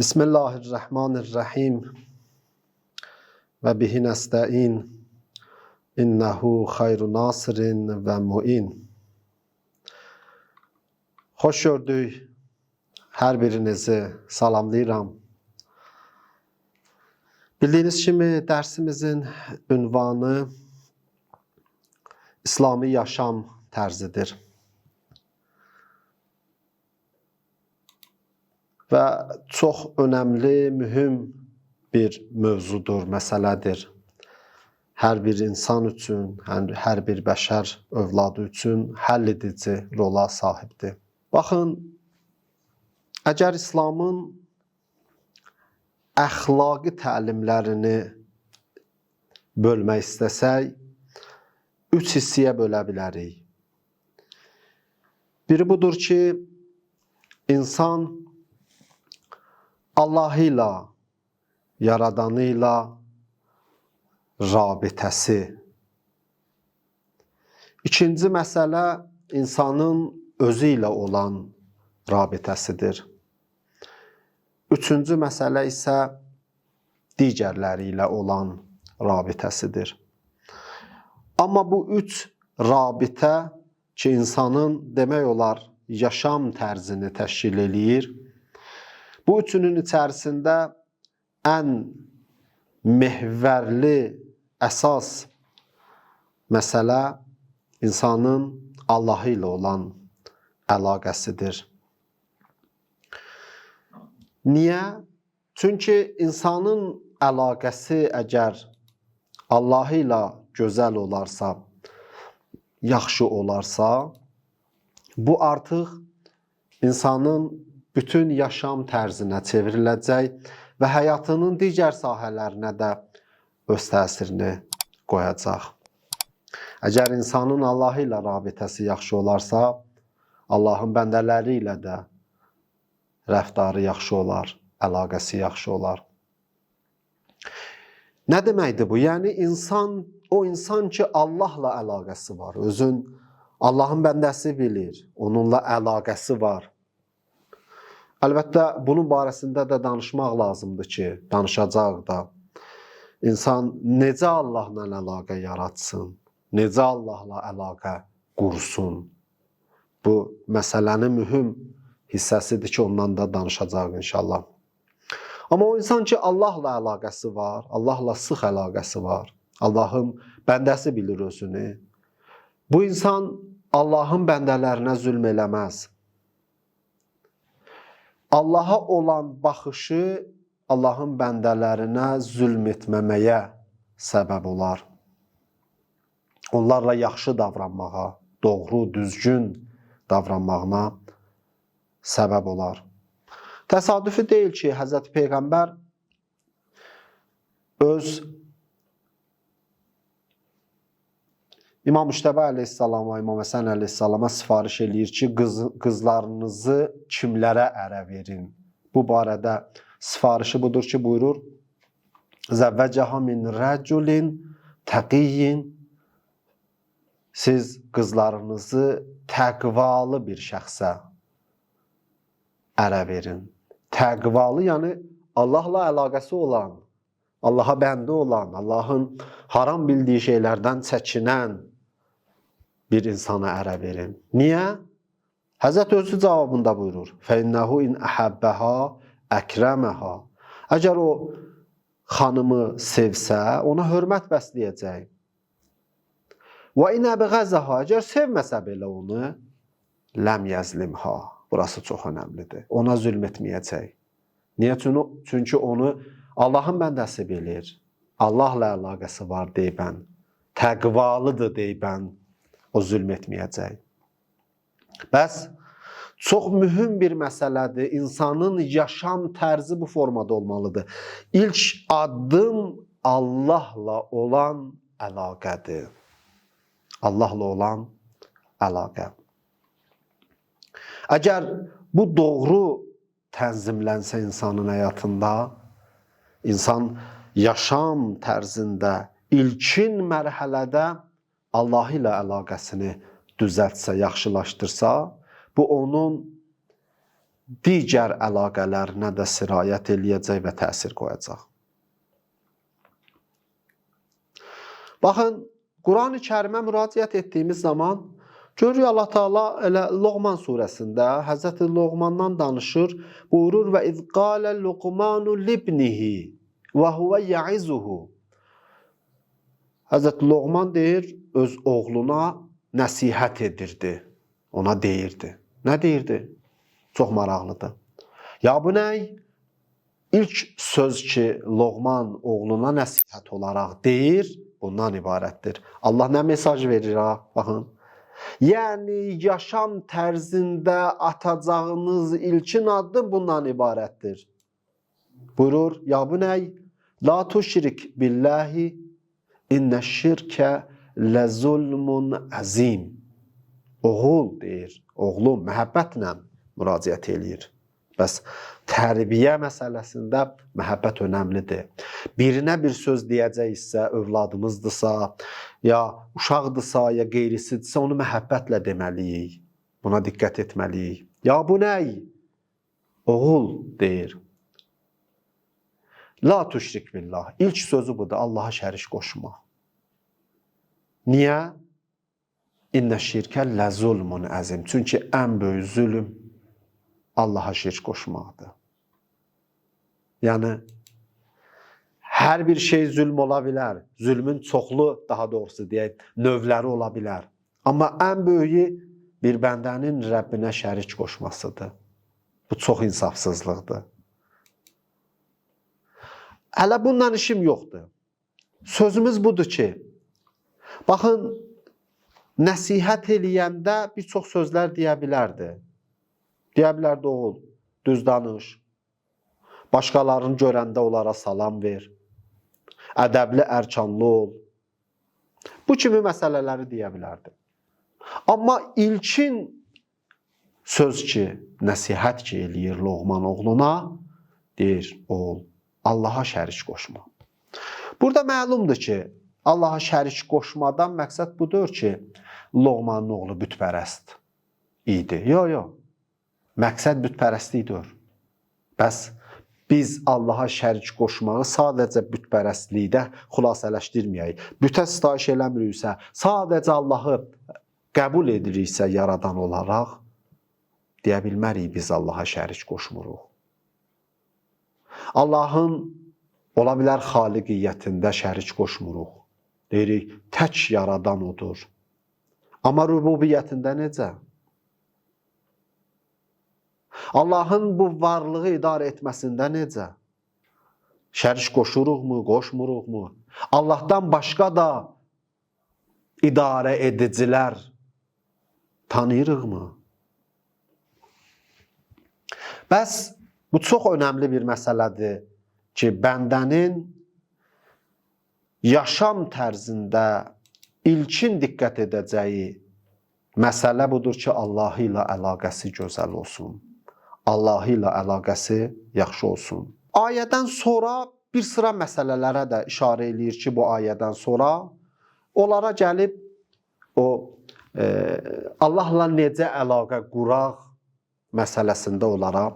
Bismillahirrahmanirrahim ve bihi nesta'in innehu hayru nasirin ve mu'in. Hoş gördük. Hər birinizi salamlayıram. Bildiyiniz kimi dərsimizin ünvanı İslami yaşam tərzidir. Və çox önəmli, mühüm bir mövzudur, məsələdir. Hər bir insan üçün, hər bir bəşər övladı üçün həll edici rola sahibdir. Baxın, əgər İslamın əxlaqi təlimlərini bölmək istəsək, 3 hissəyə bölə bilərik. Biri budur ki, insan Allahıyla, yaradanıyla rabitəsi. İkinci məsələ insanın özü ilə olan rabitəsidir. Üçüncü məsələ isə digərləri ilə olan rabitəsidir. Amma bu üç rabitə ki, insanın demək olar yaşam tərzini təşkil eləyir, bu üçünün içərisində ən mehvərli, əsas məsələ insanın Allahı ilə olan əlaqəsidir. Niyə? Çünki insanın əlaqəsi əgər Allahı ilə gözəl olarsa, yaxşı olarsa, bu artıq insanın bütün yaşam tərzinə çevriləcək və həyatının digər sahələrinə də öz təsirini qoyacaq. Əgər insanın Allahı ilə rabitəsi yaxşı olarsa, Allahın bəndələri ilə də rəftarı yaxşı olar, əlaqəsi yaxşı olar. Nə deməkdir bu? Yəni o insan ki, Allahla əlaqəsi var, özün Allahın bəndəsi bilir, onunla əlaqəsi var. Əlbəttə, bunun barəsində də danışmaq lazımdır ki, danışacaq da. İnsan necə Allahla əlaqə yaratsın, necə Allahla əlaqə qursun. Bu, məsələnin mühüm hissəsidir ki, ondan da danışacaq inşallah. Amma o insan ki, Allahla əlaqəsi var, Allahla sıx əlaqəsi var, Allahın bəndəsi bilir özünü. Bu insan Allahın bəndələrinə zülm eləməz. Allaha olan baxışı Allahın bəndələrinə zülm etməməyə səbəb olar. Onlarla yaxşı davranmağa, doğru, düzgün davranmağına səbəb olar. Təsadüfi deyil ki, Həzrəti Peyğəmbər öz İmam Müştəbə əleyhissalama, İmam Həsən əleyhissalama sifariş eləyir ki, qızlarınızı kimlərə ərə verin. Bu barədə sifarişi budur ki, buyurur, Zəvvəcəha min rəculin təqiyyin. Siz qızlarınızı təqvalı bir şəxsə ərə verin. Təqvalı, yəni Allahla əlaqəsi olan, Allaha bəndə olan, Allahın haram bildiyi şeylərdən çəkinən bir insana ərə verin. Niyə? Həzrət özü cavabında buyurur. فَإِنَّهُ إِنْ أَحَبَّهَا أَكْرَمَهَا. Əgər o xanımı sevsə, ona hörmət bəsləyəcək. وَإِنْ أَبْغَزَهَا. Əgər sevməsə belə onu, لَمْ يَزْلِمْهَا. Burası çox önəmlidir. Ona zülm etməyəcək. Niyə? Çünki onu Allahın bəndəsi bilir. Allahla əlaqəsi var deyibən. Təqvalıdır deyibən. O zülm etməyəcək. Bəs, çox mühüm bir məsələdir. İnsanın yaşam tərzi bu formada olmalıdır. İlk addım Allahla olan əlaqədir. Allahla olan əlaqə. Əgər bu doğru tənzimlənsə insanın həyatında, insan yaşam tərzində ilkin mərhələdə Allah ilə əlaqəsini düzəltsə, yaxşılaşdırsa, bu onun digər əlaqələrinə də sirayət eləyəcək və təsir qoyacaq. Baxın, Quran-ı Kərimə müraciət etdiyimiz zaman görürük Allah Teala elə Loğman surəsində Həzrəti Loğmandan danışır, buyurur və iz qalə Luqmanu libnihi və huvə ya'izuhu. Həzrəti Loğman deyir, öz oğluna nəsihət edirdi, ona deyirdi. Nə deyirdi? Çox maraqlıdır. Ya bu nə? İlk söz ki, Loğman oğluna nəsihət olaraq deyir, bundan ibarətdir. Allah nə mesaj verir ha? Baxın. Yəni, yaşam tərzində atacağınız ilkin addım bundan ibarətdir. Buyurur, ya bu nə? La tuşrik billahi innəşşirkə ləzulmun əzim. Oğul deyir, oğlum məhəbbətlə müraciət eləyir. Bəs tərbiyə məsələsində məhəbbət önəmlidir. Birinə bir söz deyəcəksə, övladımızdırsa, ya uşaqdırsa, ya qeyrisidirsə, onu məhəbbətlə deməliyik. Buna diqqət etməliyik. Ya bu nə? Oğul deyir. La tuşrik billah. İlk sözü budur, Allaha şərik qoşma. Niyə? İnnə şirkə ləzulmun əzim. Çünki ən böyük zülüm Allaha şirk qoşmaqdır. Yəni, hər bir şey zülm ola bilər. Zülmün çoxlu, daha doğrusu deyək, növləri ola bilər. Amma ən böyüyü bir bəndənin Rəbbinə şərik qoşmasıdır. Bu çox insafsızlıqdır. Hələ bundan işim yoxdur. Sözümüz budur ki, baxın, nəsihət eləyəndə bir çox sözlər deyə bilərdi. Deyə bilərdi, oğul, düz danış. Başqalarını görəndə onlara salam ver. Ədəbli, ərkanlı ol. Bu kimi məsələləri deyə bilərdi. Amma ilkin söz ki, nəsihət ki eləyir Loğman oğluna, deyir, oğul, Allaha şərik qoşma. Burada məlumdur ki, Allaha şərik qoşmadan məqsəd budur ki, Loğmanın oğlu bütpərəst idi. Yox. Məqsəd bütpərəstlikdir. Bəs biz Allaha şərik qoşmağı sadəcə bütpərəstlikdə xülasələşdirməyək. Bütə sitayiş eləmiriksə, sadəcə Allahı qəbul ediriksə yaradan olaraq, deyə bilmərik biz Allaha şərik qoşmuruq. Allahın ola bilər xaliqiyyətində şərik qoşmuruq. Deyirik, tək yaradan odur. Amma rububiyyətində necə? Allahın bu varlığı idarə etməsində necə? Şərik qoşuruqmu, qoşmuruqmu? Allahdan başqa da idarə edicilər tanıyırıqmı? Bəs bu çox önəmli bir məsələdir ki, bəndənin yaşam tərzində ilkin diqqət edəcəyi məsələ budur ki, Allahı ilə əlaqəsi gözəl olsun. Allahı ilə əlaqəsi yaxşı olsun. Ayədən sonra bir sıra məsələlərə də işarə eləyir ki, bu ayədən sonra onlara gəlib Allahla necə əlaqə quraq məsələsində onlara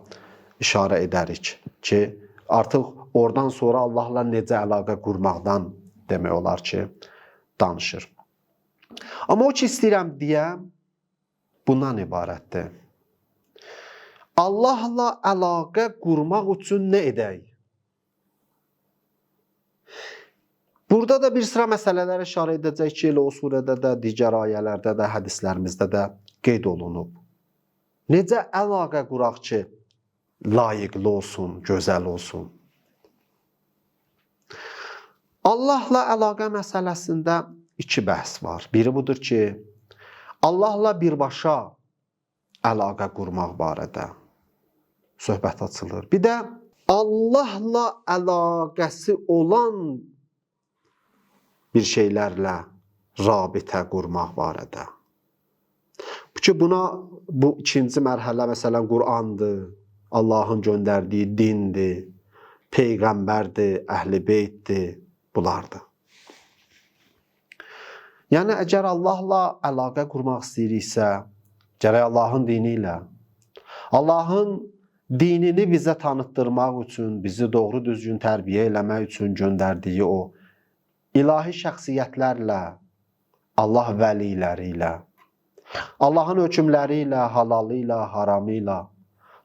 işarə edərik ki, artıq oradan sonra Allahla necə əlaqə qurmaqdan demək olar ki, danışır. Amma o ki istəyirəm deyəm, bundan ibarətdir. Allahla əlaqə qurmaq üçün nə edək? Burada da bir sıra məsələlərə işarə edəcək ki, elə o surədə də, digər ayələrdə də, hədislərimizdə də qeyd olunub. Necə əlaqə quraq ki, layiqli olsun, gözəl olsun? Allahla əlaqə məsələsində iki bəhs var. Biri budur ki, Allahla birbaşa əlaqə qurmaq barədə söhbət açılır. Bir də Allahla əlaqəsi olan bir şeylərlə rabitə qurmaq barədə. Bu ikinci mərhələ məsələn Qur'andır, Allahın göndərdiyi dindir, peyğəmbərdir, əhl-i beytdir, bunlardır. Yəni, əgər Allahla əlaqə qurmaq istəyiriksə, gərək Allahın dini ilə, Allahın dinini bizə tanıtdırmaq üçün, bizi doğru düzgün tərbiyə eləmək üçün göndərdiyi o ilahi şəxsiyyətlərlə, Allah vəliləri ilə, Allahın hökmləri ilə, halalı ilə, haramı ilə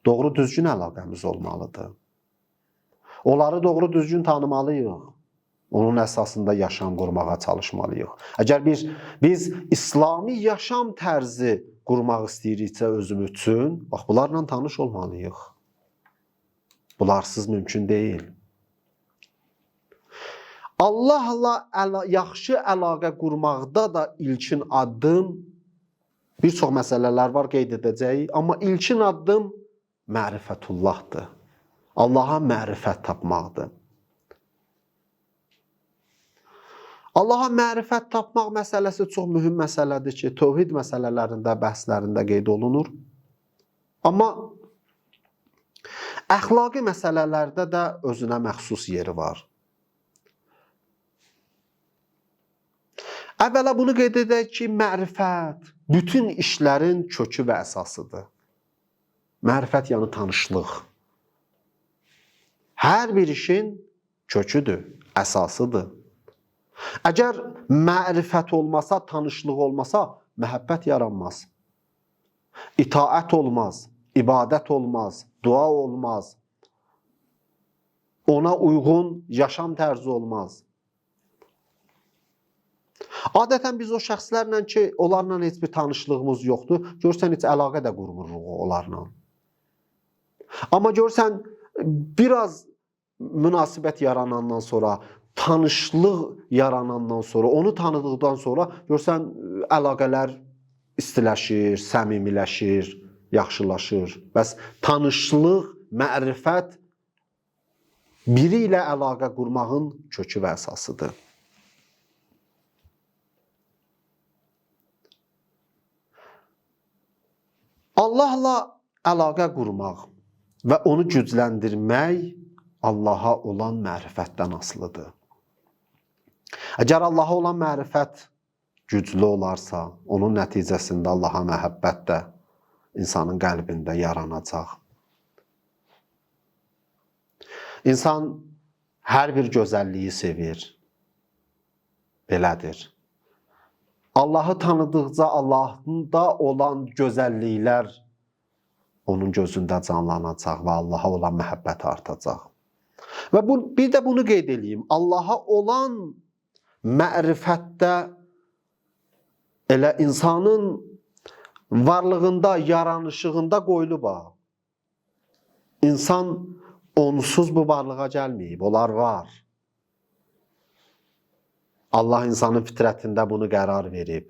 doğru düzgün əlaqəmiz olmalıdır. Onları doğru düzgün tanımalıyıq. Onun əsasında yaşam qurmağa çalışmalıyıq. Əgər biz İslami yaşam tərzi qurmaq istəyiriksə özümüz üçün, bax, bunlarla tanış olmalıyıq. Bunlarsız mümkün deyil. Allahla yaxşı əlaqə qurmaqda da ilkin addım, bir çox məsələlər var qeyd edəcəyik, amma ilkin addım mərifətullahdır. Allaha mərifət tapmaqdır. Allaha mərifət tapmaq məsələsi çox mühüm məsələdir ki, tövhid məsələlərində, bəhslərində qeyd olunur. Amma əxlaqi məsələlərdə də özünə məxsus yeri var. Əvvəla bunu qeyd edək ki, mərifət bütün işlərin kökü və əsasıdır. Mərifət yəni tanışlıq. Hər bir işin köküdür, əsasıdır. Əgər mərifət olmasa, tanışlıq olmasa, məhəbbət yaranmaz. İtaət olmaz, ibadət olmaz, dua olmaz. Ona uyğun yaşam tərzi olmaz. Adətən biz o şəxslərlə ki, onlarla heç bir tanışlığımız yoxdur, görsən heç əlaqə də qurmuruq onlarla. Amma görsən, biraz münasibət yaranandan sonra, tanışlıq yaranandan sonra, onu tanıdıqdan sonra görsən əlaqələr istiləşir, səmimiləşir, yaxşılaşır. Bəs tanışlıq, mərifət biri ilə əlaqə qurmağın kökü və əsasıdır. Allahla əlaqə qurmaq və onu gücləndirmək Allaha olan mərifətdən asılıdır. Əgər Allaha olan mərifət güclü olarsa, onun nəticəsində Allaha məhəbbət də insanın qəlbində yaranacaq. İnsan hər bir gözəlliyi sevir. Belədir. Allahı tanıdıqca Allahda olan gözəlliklər onun gözündə canlanacaq və Allaha olan məhəbbət artacaq. Və bir də bunu qeyd edeyim. Allaha olan mərifətdə elə insanın varlığında, yaranışığında qoyulub. İnsan onsuz bu varlığa gəlməyib, onlar var. Allah insanın fitrətində bunu qərar verib.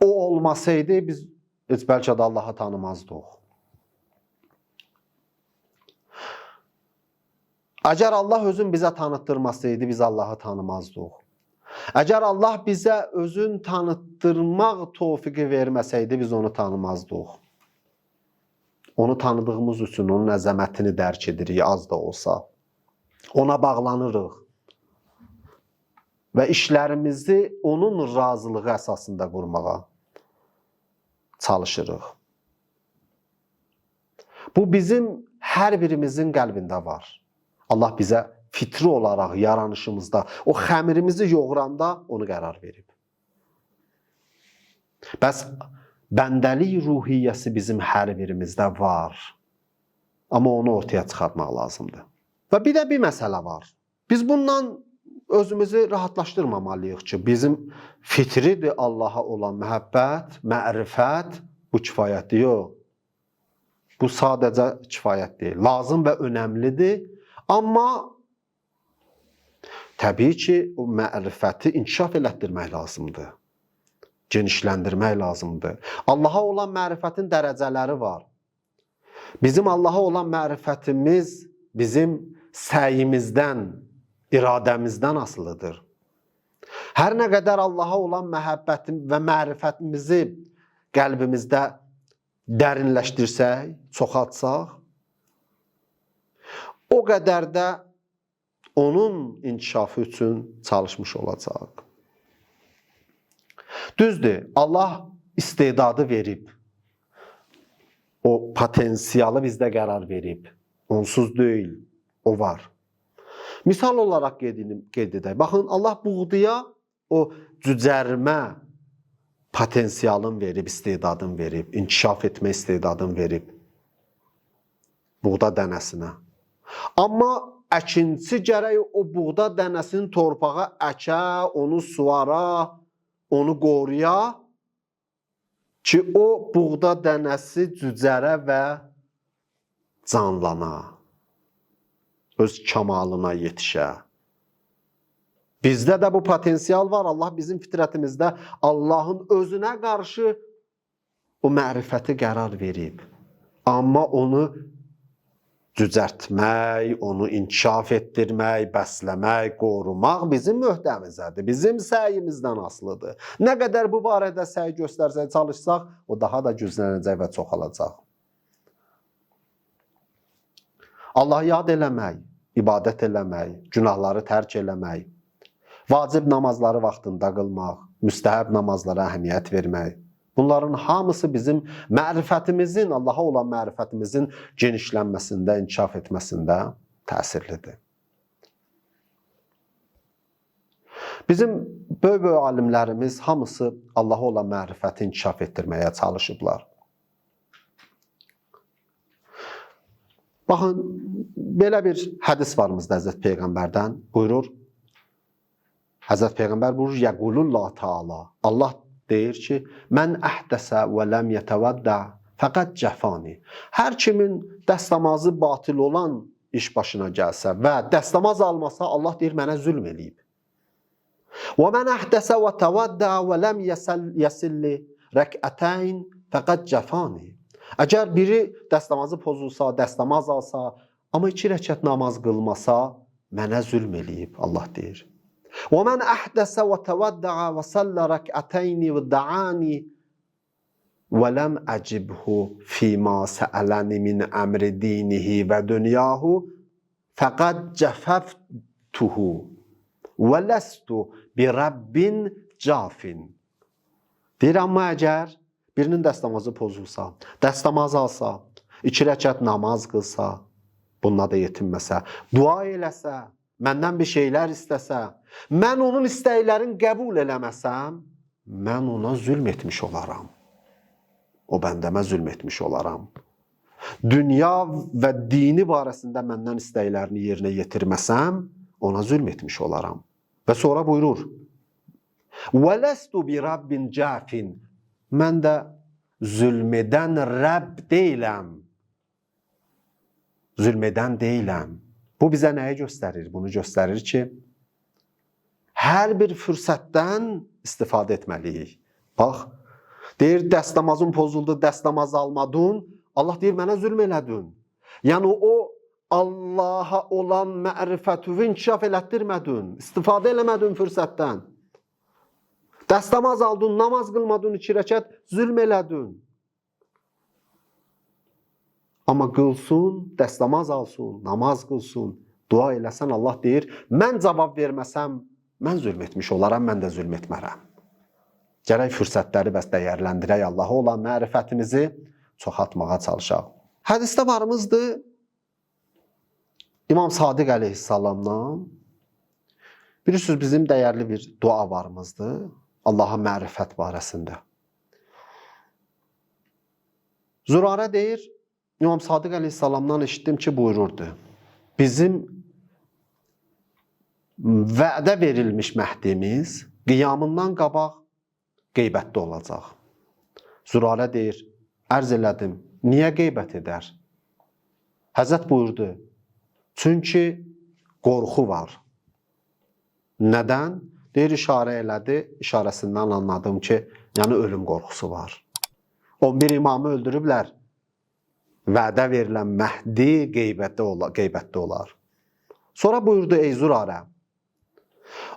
O olmasaydı biz heç bəlkə də Allahı tanımazdıq. Əgər Allah özün bizə tanıtdırmasaydı, biz Allahı tanımazdıq. Əgər Allah bizə özün tanıtdırmaq tövfiqi verməsəydi, biz onu tanımazdıq. Onu tanıdığımız üçün onun əzəmətini dərk edirik, az da olsa. Ona bağlanırıq. Və işlərimizi onun razılığı əsasında qurmağa çalışırıq. Bu bizim hər birimizin qəlbində var. Allah bizə fitri olaraq yaranışımızda, o xəmirimizi yoğuranda onu qərar verib. Bəs bəndəlik ruhiyyəsi bizim hər birimizdə var. Amma onu ortaya çıxartmaq lazımdır. Və bir də bir məsələ var. Biz bundan özümüzü rahatlaşdırmamalıyıq ki, bizim fitridir Allaha olan məhəbbət, mərifət, bu kifayətdir, yox. Bu sadəcə kifayət deyil. Lazım və önəmlidir. Amma təbii ki, o mərifəti inkişaf elətdirmək lazımdır. Genişləndirmək lazımdır. Allaha olan mərifətin dərəcələri var. Bizim Allaha olan mərifətimiz bizim səyimizdən, iradəmizdən asılıdır. Hər nə qədər Allaha olan məhəbbətim və mərifətimizi qəlbimizdə dərinləşdirsək, çoxaltsaq, o qədər də onun inkişafı üçün çalışmış olacaq. Düzdür, Allah istedadı verib. O potensiyalı bizdə qərar verib. Onsuz deyil, o var. Misal olaraq qeyd edək. Baxın, Allah buğdaya o cücərmə potensialın verib, istedadın verib, inkişaf etmə istedadın verib buğda dənəsinə. Amma əkinçi gərək o buğda dənəsini torpağa əkə, onu suvara, onu qoruya ki, o buğda dənəsi cücərə və canlana, öz kamalına yetişə. Bizdə də bu potensial var. Allah bizim fitrətimizdə Allahın özünə qarşı o mərifəti qərar verib. Amma onu cücərtmək, onu inkişaf etdirmək, bəsləmək, qorumaq bizim möhdəmizədir. Bizim səyimizdən asılıdır. Nə qədər bu barədə səy göstərsək, çalışsaq, o daha da güclənəcək və çoxalacaq. Allahı yad eləmək, ibadət eləmək, günahları tərk eləmək, vacib namazları vaxtında qılmaq, müstəhəb namazlara əhəmiyyət vermək. Bunların hamısı bizim mərifətimizin, Allaha olan mərifətimizin genişlənməsində, inkişaf etməsində təsirlidir. Bizim böyük alimlərimiz hamısı Allaha olan mərifəti inkişaf etdirməyə çalışıblar. Baxın, belə bir hədis var bizdə Həzrət Peyğəmbərdən. Buyurur, Həzrət Peyğəmbər buyurur, Yəqulullah Teala. Allah deyir ki, mən əhdəsə və ləm yətəvəddə fəqət cəfani. Hər kimin dəstəmazı batil olan iş başına gəlsə və dəstəmaz almasa, Allah deyir, mənə zülm eləyib. Və mən əhdəsə və təvəddə və ləm yəsilli rəkətəyn fəqət cəfani. Əgər biri dəstəmazı pozulsa, dəstəmaz alsa, amma 2 rəkət namaz qılmasa, mənə zülm eləyib, Allah deyir. وَمَنْ أَحْدَثَ وَتَوَدَّعَ وَصَلَّ رَكْعَتَيْنِ وَدَعَانِي وَلَمْ أَجِبْهُ فِي مَا سَأَلَنِ مِنْ أَمْرِ دِينِهِ وَدُنْيَاهُ فَقَدْ جَفَفْتُهُ وَلَسْتُ بِرَبِّ جَافٍ. Deyir, amma əgər birinin dəstəmazı pozulsa, dəstəmaz alsa, 2 rəkət namaz qılsa, bununla da yetinməsə, dua eləsə, məndən bir şeylər istəsə, mən onun istəklərini qəbul eləməsəm, mən ona zülm etmiş olaram. O bəndəmə zülm etmiş olaram. Dünya və dini barəsində məndən istəklərini yerinə yetirməsəm, ona zülm etmiş olaram. Və sonra buyurur, وَلَسْتُ بِرَبِّ جَافٍ. Mən də zülm edən Rəbb deyiləm. Zülm edən deyiləm. Bu bizə nəyi göstərir? Bunu göstərir ki, hər bir fürsətdən istifadə etməliyik. Bax, deyir, dəstəmazın pozuldu, dəstəmaz almadın, Allah deyir, mənə zülm elədin. Yəni, o Allaha olan mərifətini inkişaf elətdirmədin, istifadə eləmədin fürsətdən. Dəstəmaz aldın, namaz qılmadın, 2 rəkət, zülm elədin. Amma qılsın, dəstəmaz alsın, namaz qılsın, dua eləsən, Allah deyir, mən cavab verməsəm, mən zülm etmiş olaram, mən də zülm etmərəm. Gərək fürsətləri bəs dəyərləndirək, Allaha olan mərifətimizi çoxaltmağa çalışaq. Hədisdə varımızdır, İmam Sadiq əleyhissalamdan, bilirsiniz, bizim dəyərli bir dua varımızdır, Allaha mərifət barəsində. Zürarə deyir, İmam Sadiq əleyhissalamdan eşitdim ki, buyururdu. Bizim vədə verilmiş məhdimiz qiyamından qabaq qeybətdə olacaq. Zürarə deyir, ərz elədim, niyə qeybət edər? Həzrət buyurdu, çünki qorxu var. Nədən? Deyir, işarə elədi, işarəsindən anladım ki, yəni ölüm qorxusu var. 11 imamı öldürüblər. Vədə verilən Məhdi qeybətdə olar. Sonra buyurdu, ey Zürarə,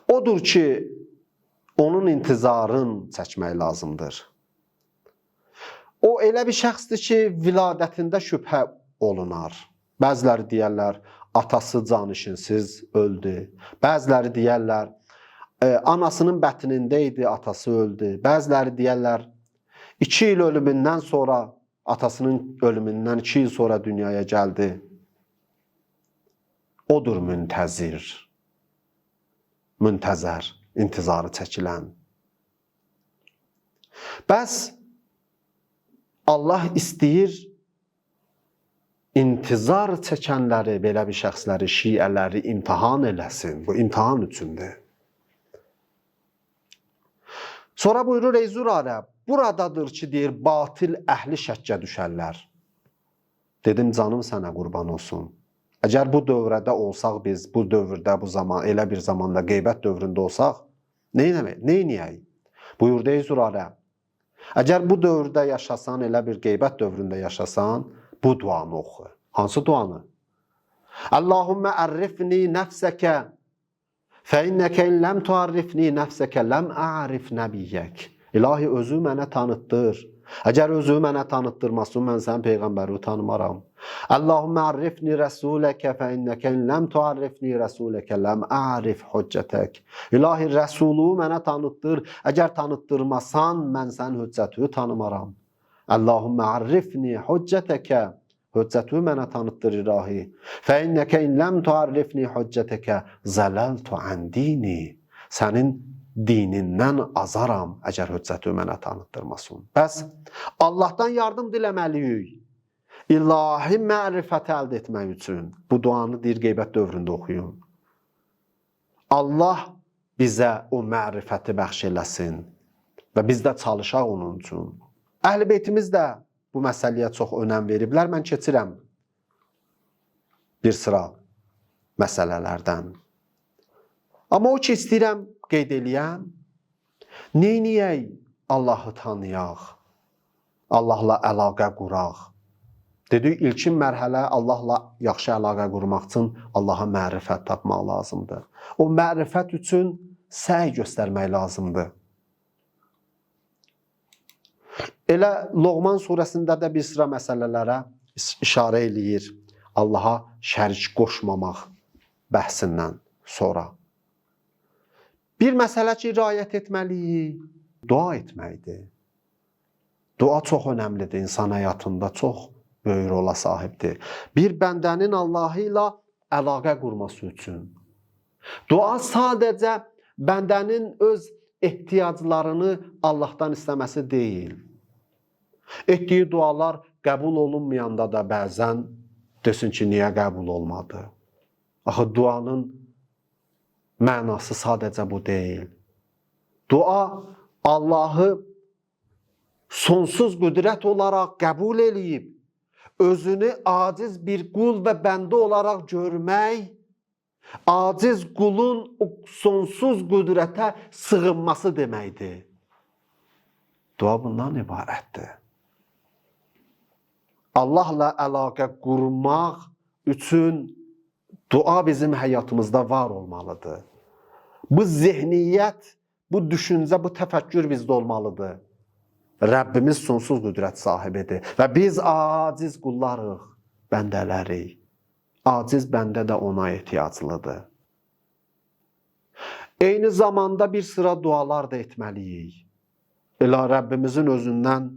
odur ki, onun intizarın çəkmək lazımdır. O elə bir şəxsdir ki, viladətində şübhə olunar. Bəziləri deyərlər, atası canişinsiz öldü. Bəziləri deyərlər, anasının bətnində idi, atası öldü. Bəziləri deyərlər, 2 il ölümündən sonra atasının ölümündən 2 il sonra dünyaya gəldi. Odur müntəzər, intizarı çəkilən. Bəs Allah istəyir intizar çəkənləri, belə bir şəxsləri, şiələri imtihan eləsin. Bu imtihan üçündür. Sonra buyurur ey Zürarə, buradadır ki, deyir, batil əhli şəkkə düşərlər. Dedim, canım sənə qurban olsun. Əgər bu dövrədə olsaq biz, bu dövrdə, bu zaman, elə bir zamanda qeybət dövründə olsaq, neyniyək? Buyurdu ey Zürarə, əgər bu dövrdə yaşasan, elə bir qeybət dövründə yaşasan, bu duanı oxu. Hansı duanı? Allahümmə ərrifni nəfsəkə fəinnəkə in ləm tuarrifni nəfsəkə ləm a'rif nəbiyyək. İlahi, özü mənə tanıtdır. Əgər özü mənə tanıtdırmasın, mən sənin peyğəmbəri tanımaram. Allahümmə ərrifni rəsuləkə fəinnəkə in ləm tuarrifni rəsuləkə ləm a'rif hüccətək. İlahi, rəsulu mənə tanıtdır. Əgər tanıtdırmasan, mən sənin hüccətini tanımaram. Allahümmə ərrifni hüccətəkə. Hüccətini mənə tanıtdır ilahi. Fəinnəkə in ləm tuarrifni hüccətəkə zələltu ən dini. Sənin dinindən azaram, əgər hüccətini mənə tanıtdırmasın. Bəs Allahdan yardım diləməliyik. İlahi mərifət əldə etmək üçün. Bu duanı deyir, qeybət dövründə oxuyun. Allah bizə o mərifəti bəxş eləsin və biz də çalışaq onun üçün. Əhl-i beytimiz də bu məsələyə çox önəm veriblər. Mən keçirəm bir sıra məsələlərdən. Amma o ki, istəyirəm qeyd eləyəm, neyniyək Allahı tanıyaq, Allahla əlaqə quraq. Dedik, ilkin mərhələ Allahla yaxşı əlaqə qurmaq üçün Allaha mərifət tapmaq lazımdır. O mərifət üçün səy göstərmək lazımdır. Elə Loğman surəsində də bir sıra məsələlərə işarə eləyir. Allaha şərik qoşmamaq bəhsindən sonra. Bir məsələ ki, riayət etməliyik, dua etməkdir. Dua çox önəmlidir, insan həyatında çox böyük rola sahibdir. Bir bəndənin Allahı ilə əlaqə qurması üçün. Dua sadəcə bəndənin öz ehtiyaclarını Allahdan istəməsi deyil. Etdiyi dualar qəbul olunmayanda da bəzən desin ki, niyə qəbul olmadı? Axı, duanın mənası sadəcə bu deyil. Dua Allahı sonsuz qüdrət olaraq qəbul eləyib, özünü aciz bir qul və bəndə olaraq görmək, aciz qulun o sonsuz qüdrətə sığınması deməkdir. Dua bundan ibarətdir. Allahla əlaqə qurmaq üçün dua bizim həyatımızda var olmalıdır. Bu zehniyyət, bu düşüncə, bu təfəkkür bizdə olmalıdır. Rəbbimiz sonsuz qüdrət sahibidir və biz aciz qullarıq, bəndələrik. Aciz bəndə də ona ehtiyaclıdır. Eyni zamanda bir sıra dualar da etməliyik. Elə Rəbbimizin özündən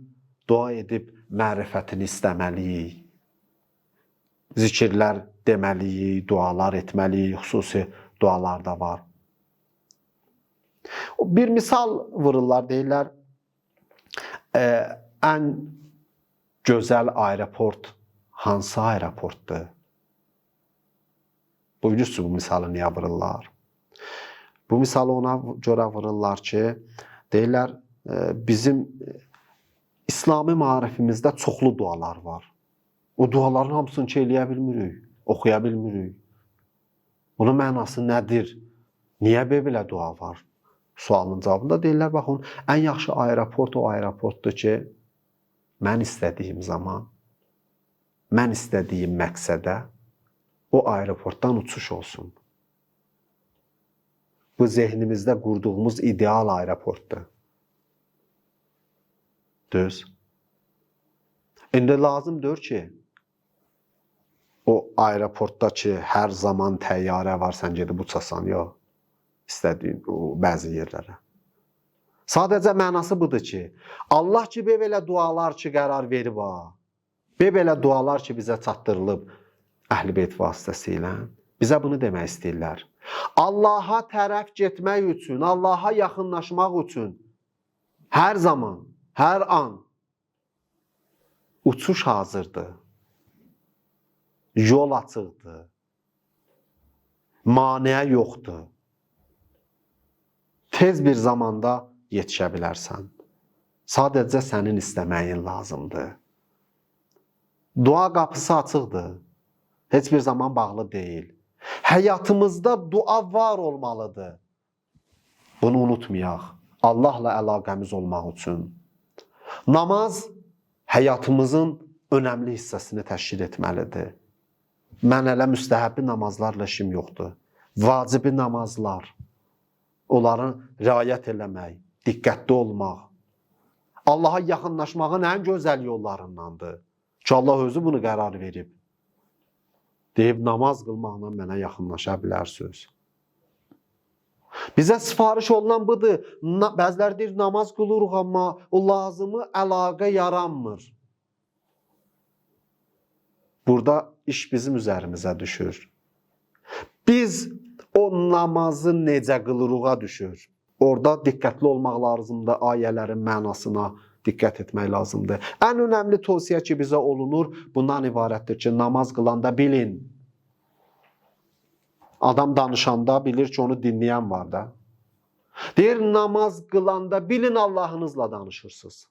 dua edib mərifətini istəməliyik. Zikirlər deməliyik, dualar etməliyik, xüsusi dualar da var. Bir misal vururlar, deyirlər, ən gözəl aeroport hansı aeroportdur? Buyurursunuz bu misalı niyə vururlar? Bu misalı ona görə vururlar ki, deyirlər, bizim İslami marifimizdə çoxlu dualar var. O duaların hamısını ki, eləyə bilmirik, oxuya bilmirik. Bunun mənası nədir? Niyə belə dua var? Sualın cavabında deyirlər, baxın, ən yaxşı aeroport o aeroportdur ki, mən istədiyim zaman, mən istədiyim məqsədə o aeroportdan uçuş olsun. Bu zehnimizdə qurduğumuz ideal aeroportdur. Düz. İndi lazımdır ki, o aeroportda ki, hər zaman təyyarə var, sən gedib uçasan, yox. İstədiyin bəzi yerlərə. Sadəcə mənası budur ki, Allah ki, belə dualar ki, qərar verib ha. Belə dualar ki, bizə çatdırılıb Əhl-i Beyt vasitəsilə, bizə bunu demək istəyirlər. Allaha tərəf getmək üçün, Allaha yaxınlaşmaq üçün hər zaman, hər an uçuş hazırdır. Yol açıqdır. Maneə yoxdur. Tez bir zamanda yetişə bilərsən. Sadəcə sənin istəməyin lazımdır. Dua qapısı açıqdır. Heç bir zaman bağlı deyil. Həyatımızda dua var olmalıdır. Bunu unutmayaq. Allahla əlaqəmiz olmaq üçün. Namaz həyatımızın önəmli hissəsini təşkil etməlidir. Mən elə müstəhəbbi namazlarla işim yoxdur. Vacibi namazlar, onların riayət eləmək, diqqətli olmaq, Allaha yaxınlaşmağın ən gözəl yollarındandır. Ki Allah özü bunu qərar verib. Deyib, namaz qılmaqla mənə yaxınlaşa bilərsiniz. Bizə sifariş olunan budur. Bəziləri deyir, namaz qılırıq, amma o lazımı əlaqə yaranmır. Burada iş bizim üzərimizə düşür. Biz o namazı necə qılırığa düşür. Orada diqqətli olmaq lazımdır, ayələrin mənasına diqqət etmək lazımdır. Ən önəmli tövsiyə ki, bizə olunur, bundan ibarətdir ki, namaz qılanda bilin. Adam danışanda bilir ki, onu dinləyən var da. Deyir, namaz qılanda bilin Allahınızla danışırsınız.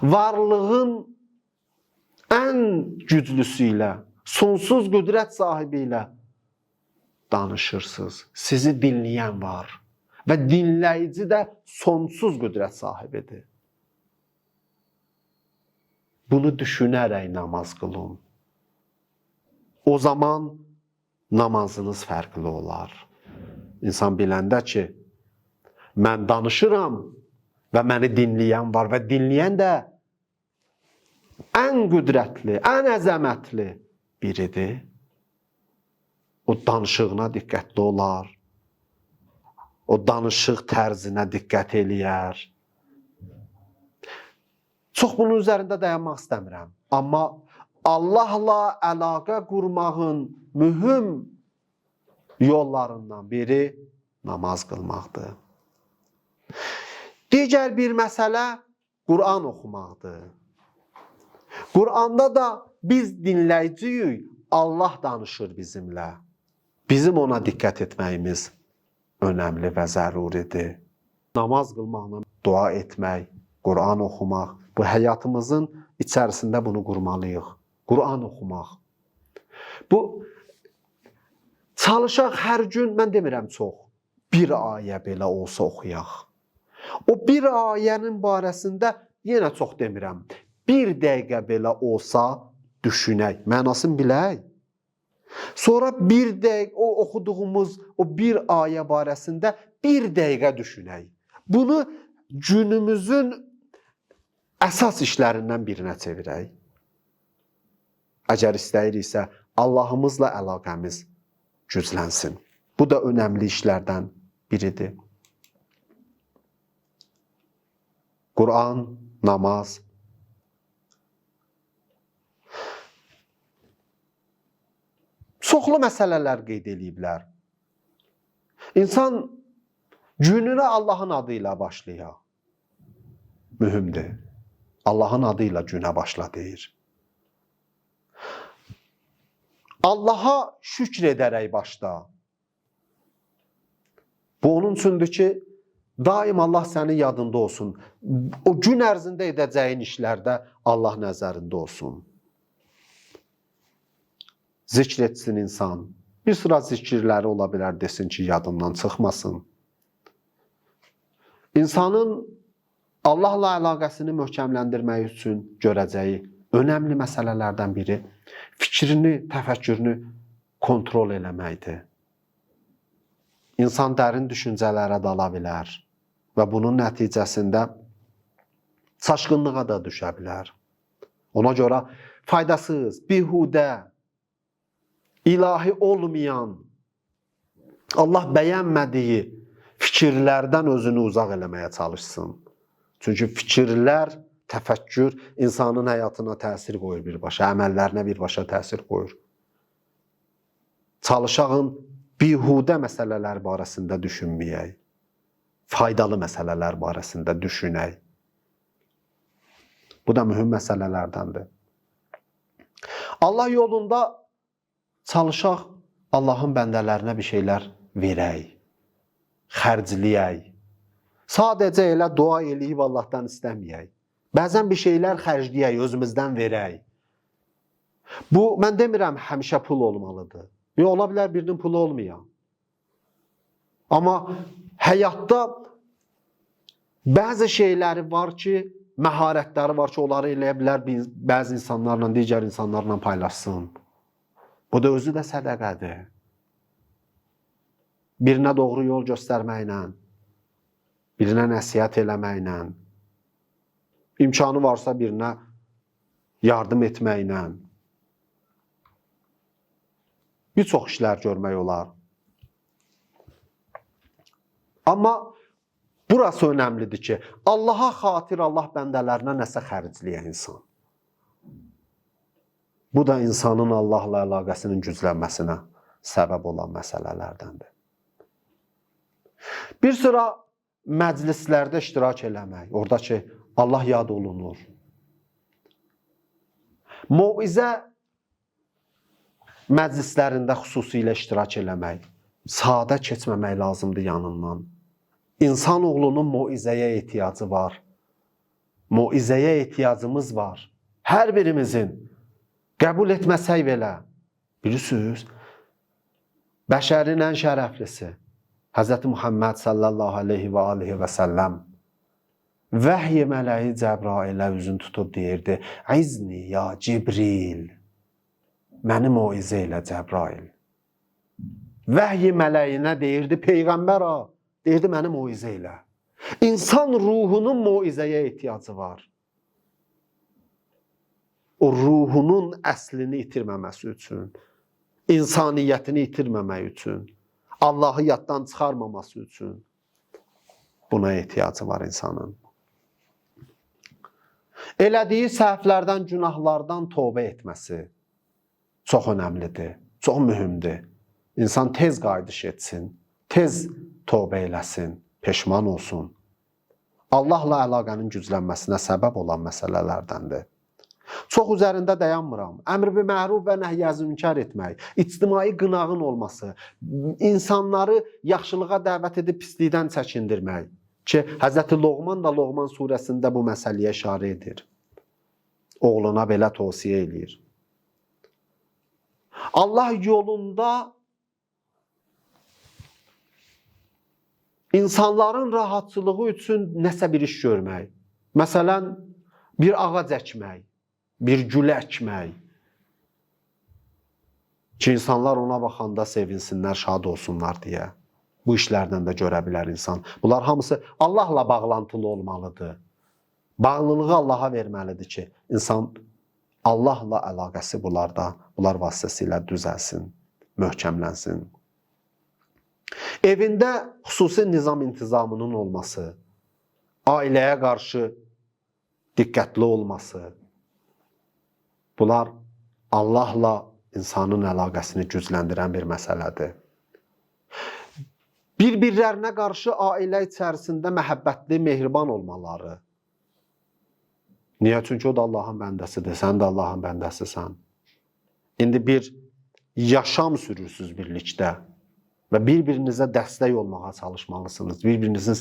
Varlığın ən güclüsü ilə, sonsuz qüdrət sahibi ilə danışırsınız. Sizi dinləyən var. Və dinləyici də sonsuz qüdrət sahibidir. Bunu düşünərək namaz qılın. O zaman namazınız fərqli olar. İnsan biləndə ki, mən danışıram və məni dinləyən var və dinləyən də ən qüdrətli, ən əzəmətli biridir. O danışığına diqqətli olar. O danışıq tərzinə diqqət eləyər. Çox bunun üzərində dayanmaq istəmirəm. Amma Allahla əlaqə qurmağın mühüm yollarından biri namaz qılmaqdır. Digər bir məsələ Quran oxumaqdır. Quranda da biz dinləyiciyik, Allah danışır bizimlə. Bizim ona diqqət etməyimiz önəmli və zəruridir. Namaz qılmaqla dua etmək, Quran oxumaq, bu həyatımızın içərisində bunu qurmalıyıq. Quran oxumaq. Bu, çalışaq hər gün, mən demirəm çox, bir ayə belə olsa oxuyaq. O bir ayənin barəsində yenə çox demirəm, bir dəqiqə belə olsa düşünək, mənasını bilək. Sonra bir dəqiqə, o oxuduğumuz o bir ayə barəsində bir dəqiqə düşünək. Bunu günümüzün əsas işlərindən birinə çevirək. Əgər istəyiriksə, Allahımızla əlaqəmiz güclənsin. Bu da önəmli işlərdən biridir. Quran, namaz. Çoxlu məsələlər qeyd ediblər. İnsan gününə Allahın adı ilə başlayır. Mühümdür. Allahın adı ilə günə başla deyir. Allaha şükr edərək başla. Bu onun üçündür ki, daim Allah sənin yadında olsun. O gün ərzində edəcəyin işlərdə Allah nəzərində olsun. Zikr etsin insan. Bir sıra zikirləri ola bilər, desin ki, yadımdan çıxmasın. İnsanın Allahla əlaqəsini möhkəmləndirmək üçün görəcəyi önəmli məsələlərdən biri fikrini, təfəkkürünü kontrol eləməkdir. İnsan dərin düşüncələrə dala bilər və bunun nəticəsində çaşqınlığa da düşə bilər. Ona görə faydasız, bihudə, ilahi olmayan, Allah bəyənmədiyi fikirlərdən özünü uzaq eləməyə çalışsın. Çünki fikirlər təfəkkür insanın həyatına təsir qoyur birbaşa, əməllərinə birbaşa təsir qoyur. Çalışağın bihudə məsələlər barəsində düşünməyək, faydalı məsələlər barəsində düşünək. Bu da mühüm məsələlərdəndir. Allah yolunda çalışaq, Allahın bəndələrinə bir şeylər verək, xərcləyək. Sadəcə elə dua eləyib Allahdan istəməyək. Bəzən bir şeylər xərcləyək, özümüzdən verək. Bu, mən demirəm, həmişə pul olmalıdır. Ola bilər birinin pulu olmayan. Amma həyatda bəzi şeyləri var ki, məharətləri var ki, onları eləyə bilər bəzi insanlarla, digər insanlarla paylaşsın. Bu da özü də sədəqədir. Birinə doğru yol göstərməklə, birinə nəsihət eləməklə, imkanı varsa birinə yardım etməklə, bir çox işlər görmək olar. Amma burası önəmlidir ki, Allaha xatir Allah bəndələrinə nəsə xərcləyən insan. Bu da insanın Allahla əlaqəsinin güclənməsinə səbəb olan məsələlərdəndir. Bir sıra məclislərdə iştirak eləmək, orada ki, Allah yad olunur. Mövizə məclislərində xüsusilə iştirak eləmək, sadə keçməmək lazımdır yanından. İnsanoğlunun mövizəyə ehtiyacı var. Mövizəyə ehtiyacımız var. Hər birimizin. Qəbul etməsək belə. Bilirsiniz, bəşərin ən şərəflisi, Hz. Muhammed sallallahu aleyhi və aleyhi və səlləm vəhiy mələyi Cəbrailə üzün tutub deyirdi, İzni ya Cibril, məni mövizə ilə Cəbrail. Vəhiy mələyinə deyirdi, Peyğəmbər deyirdi, məni mövizə ilə. İnsan ruhunun mövizəyə ehtiyacı var. O ruhunun əslini itirməməsi üçün, insaniyyətini itirməmək üçün, Allahı yaddan çıxarmaması üçün buna ehtiyacı var insanın. Elədiyi səhvlərdən, günahlardan tövbə etməsi çox önəmlidir, çox mühümdür. İnsan tez qayıdış etsin, tez tövbə eləsin, peşman olsun. Allahla əlaqənin güclənməsinə səbəb olan məsələlərdəndir. Çox üzərində dayanmıram. Əmr bil məruf və nəhy-i münkar etmək, ictimai qınağın olması, insanları yaxşılığa dəvət edib pislikdən çəkindirmək ki, Hz. Loğman da Loğman surəsində bu məsələyə işarə edir. Oğluna belə tövsiyə edir. Allah yolunda insanların rahatçılığı üçün nəsə bir iş görmək. Məsələn, bir ağac əkmək, bir gül əkmək ki, insanlar ona baxanda sevinsinlər, şad olsunlar deyə. Bu işlərdən də görə bilər insan. Bunlar hamısı Allahla bağlantılı olmalıdır. Bağlılığı Allaha verməlidir ki, insan Allahla əlaqəsi bunlar vasitəsilə düzəlsin, möhkəmlənsin. Evində xüsusi nizam-intizamının olması, ailəyə qarşı diqqətli olması, bunlar Allahla insanın əlaqəsini gücləndirən bir məsələdir. Bir-birlərinə qarşı ailə içərisində məhəbbətli, mehriban olmaları. Niyə? Çünki o da Allahın bəndəsidir, sən də Allahın bəndəsisən. İndi bir yaşam sürürsünüz birlikdə və bir-birinizə dəstək olmağa çalışmalısınız. Bir-birinizin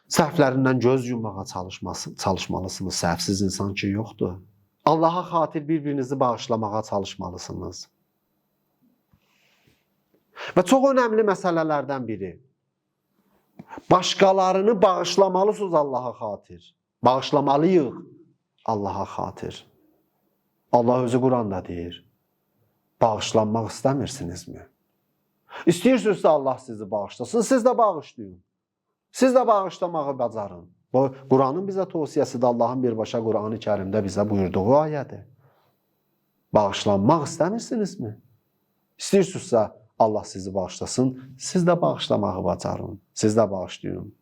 səhvlərindən göz yummağa çalışmalısınız. Səhvsiz insan ki, yoxdur. Allaha xatir bir-birinizi bağışlamağa çalışmalısınız. Və çox önəmli məsələlərdən biri. Başqalarını bağışlamalısınız Allaha xatir. Bağışlamalıyıq Allaha xatir. Allah özü Quranda deyir, bağışlanmaq istəmirsinizmi? İstəyirsinizsə Allah sizi bağışlasın, siz də bağışlayın. Siz də bağışlamağı bacarın. Bu, Quranın bizə tövsiyəsidir, Allahın birbaşa Quran-ı Kərimdə bizə buyurduğu ayədir. Bağışlanmaq istəmirsinizmi? İstəyirsinizsə Allah sizi bağışlasın, siz də bağışlamağı bacarın, siz də bağışlayın.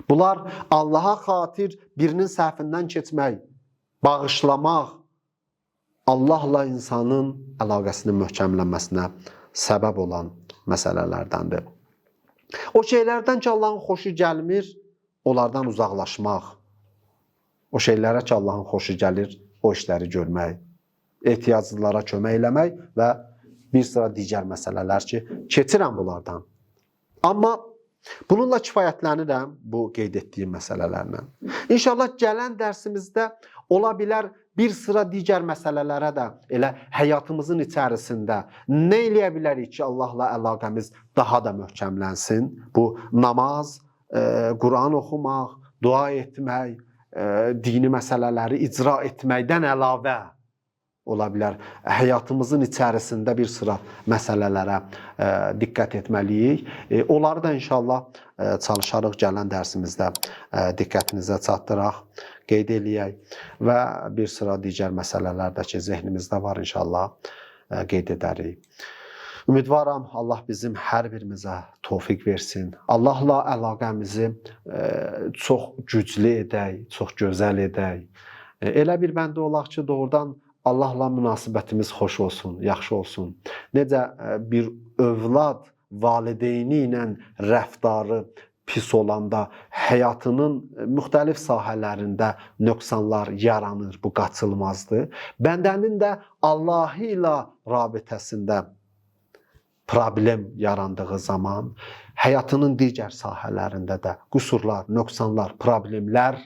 Bunlar Allaha xatir birinin səhvindən keçmək, bağışlamaq, Allahla insanın əlaqəsinin möhkəmlənməsinə səbəb olan məsələlərdəndir. O şeylərdən ki, Allahın xoşu gəlmir, onlardan uzaqlaşmaq. O şeylərə ki, Allahın xoşu gəlir, o işləri görmək, ehtiyaclılara kömək eləmək və bir sıra digər məsələlər ki, keçirəm bunlardan. Amma bununla kifayətlənirəm bu qeyd etdiyim məsələlərlə. İnşallah gələn dərsimizdə ola bilər bir sıra digər məsələlərə də elə həyatımızın içərisində nə eləyə bilərik ki, Allahla əlaqəmiz daha da möhkəmlənsin? Bu namaz, Quran oxumaq, dua etmək, dini məsələləri icra etməkdən əlavə ola bilər. Həyatımızın içərisində bir sıra məsələlərə diqqət etməliyik. Onları da inşallah çalışarıq gələn dərsimizdə diqqətinizə çatdıraq, qeyd eləyək və bir sıra digər məsələlər də ki, zehnimizdə var inşallah qeyd edərik. Ümidvaram Allah bizim hər birimizə tövfiq versin. Allahla əlaqəmizi çox güclü edək, çox gözəl edək. Elə bir bəndə olaq ki, doğrudan Allahla münasibətimiz xoş olsun, yaxşı olsun. Necə bir övlad valideyni ilə rəftarı pis olanda həyatının müxtəlif sahələrində nöqsanlar yaranır, bu qaçılmazdır. Bəndənin də Allahı ilə rabitəsində problem yarandığı zaman həyatının digər sahələrində də qüsurlar, nöqsanlar, problemlər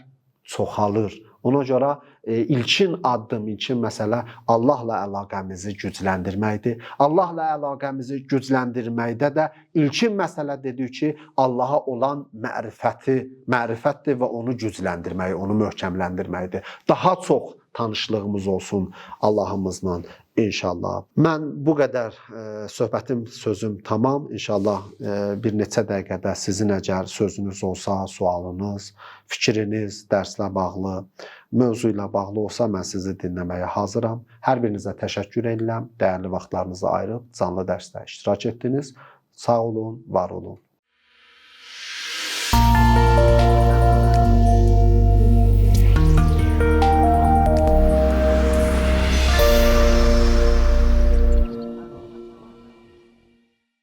çoxalır. Ona görə ilkin addım, ilkin məsələ Allahla əlaqəmizi gücləndirməkdir. Allahla əlaqəmizi gücləndirməkdə də ilkin məsələ dedik ki, Allaha olan mərifətdir və onu gücləndirmək, onu möhkəmləndirməkdir. Daha çox tanışlığımız olsun Allahımızla inşallah. Mən bu qədər söhbətim, sözüm tamam. İnşallah bir neçə dəqiqədə sizin əgər sözünüz olsa, sualınız, fikriniz, dərslə bağlı, mövzu ilə bağlı olsa mən sizi dinləməyə hazıram. Hər birinizə təşəkkür edirəm. Dəyərli vaxtlarınızı ayırıb canlı dərsdə iştirak etdiniz. Sağ olun, var olun.